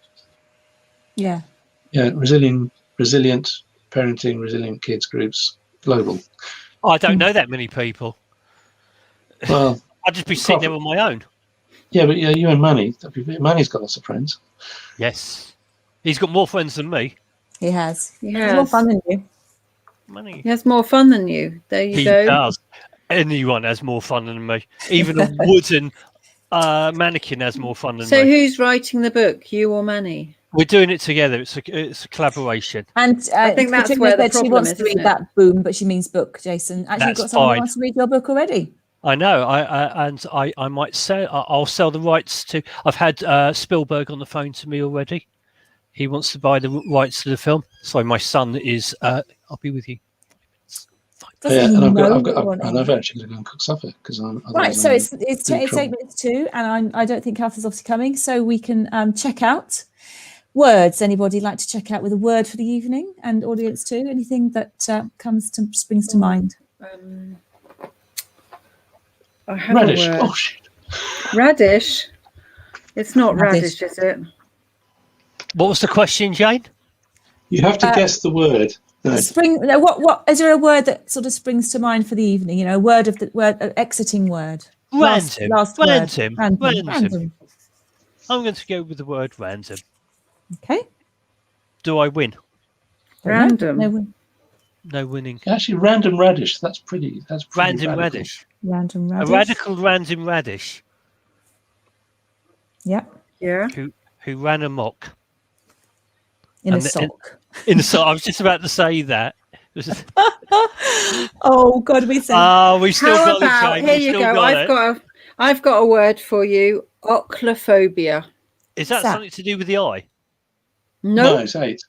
resilient parenting, resilient kids groups, global. I don't know that many people. Well, I'd just be sitting there on my own. Yeah, but you and Manny. Manny's got lots of friends. Yes, he's got more friends than me. He has. He has more fun than you. Money. He has more fun than you. There you go. He does. Anyone has more fun than me. Even a wooden mannequin has more fun than me. So who's writing the book, you or Manny? We're doing it together. It's a collaboration. And I think that's Katrina where the said problem she wants is, to read isn't it? that boom, but she means book, Jason. Actually, you've got someone who wants to read your book already. I know. I might say I'll sell the rights to. I've had Spielberg on the phone to me already. He wants to buy the rights to the film. So my son is. I'll be with you. And I've actually got to go and cook supper because I'm right. So it's 8 minutes to, and I don't think Cath is obviously coming, so we can check out words. Anybody like to check out with a word for the evening, and audience too? Anything that springs to mind? I have radish. a word. Oh shit. Radish. It's not radish, is it? What was the question, Jane? You have to guess the word. No. What is there a word that sort of springs to mind for the evening? You know, exiting word. Random. Random. I'm going to go with the word random. Okay. Do I win? Random. No winning. Actually, random radish. That's pretty Random radical. radish. Random radish. A radical random radish. Yeah. Yeah. Who ran amok. In a sock. In a sock. I was just about to say that. Oh God, we said. Oh, we still How got about, the here you go. I've got a word for you. Ochlophobia. Is that something to do with the eye? No, it's 8.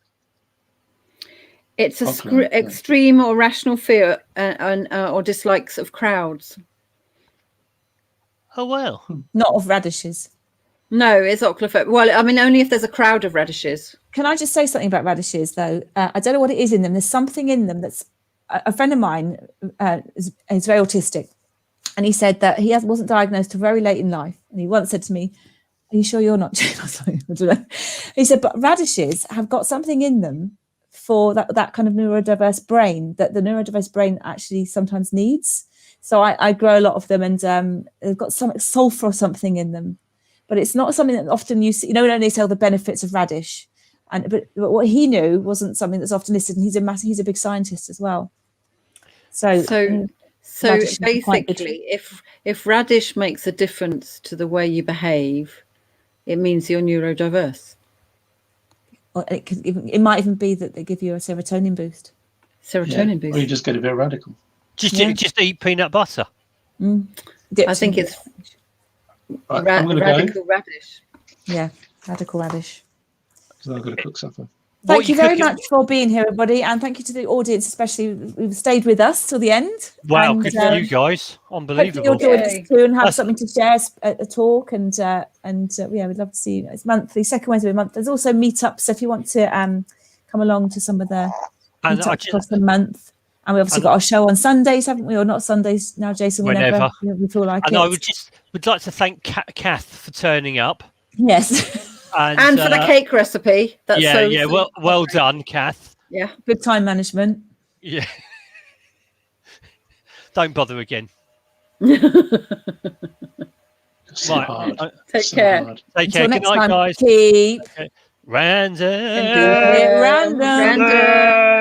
It's extreme or rational fear or dislikes of crowds. Oh well. Not of radishes. No, it's ochlophobia. Well, I mean, only if there's a crowd of radishes. Can I just say something about radishes, though? I don't know what it is in them. There's something in them that's... A friend of mine is very autistic, and he said that he wasn't diagnosed till very late in life. And he once said to me, "Are you sure you're not Jane?" I was like, I don't know. He said, but radishes have got something in them for that kind of neurodiverse brain that the neurodiverse brain actually sometimes needs. So I grow a lot of them, and they've got some sulfur or something in them. But it's not something that often you see. You know, we don't tell the benefits of radish, but what he knew wasn't something that's often listed. And he's a big scientist as well. So basically, if radish makes a difference to the way you behave, it means you're neurodiverse. Or it might even be that they give you a serotonin boost. Boost. Or you just get a bit radical. Just eat peanut butter. I think it's right, radical radish. Yeah, radical radish. Because I've got to cook supper. Thank you very much for being here, everybody, and thank you to the audience, especially who've stayed with us till the end. Wow, and, good for you guys. Unbelievable. Hopefully you'll join us too and have something to share, a talk, and yeah, we'd love to see you. It's monthly, second Wednesday of the month. There's also meetups, so if you want to come along to some of the meetups across the month. And we obviously got our show on Sundays, haven't we? Or not Sundays now, Jason, whenever we feel like it. And I would like to thank Cath for turning up. Yes. And for the cake recipe. That's well done, Cath. Yeah. Good time management. Yeah. Don't bother again. Right. Take care. Take care. Good night, guys. Keep random. random.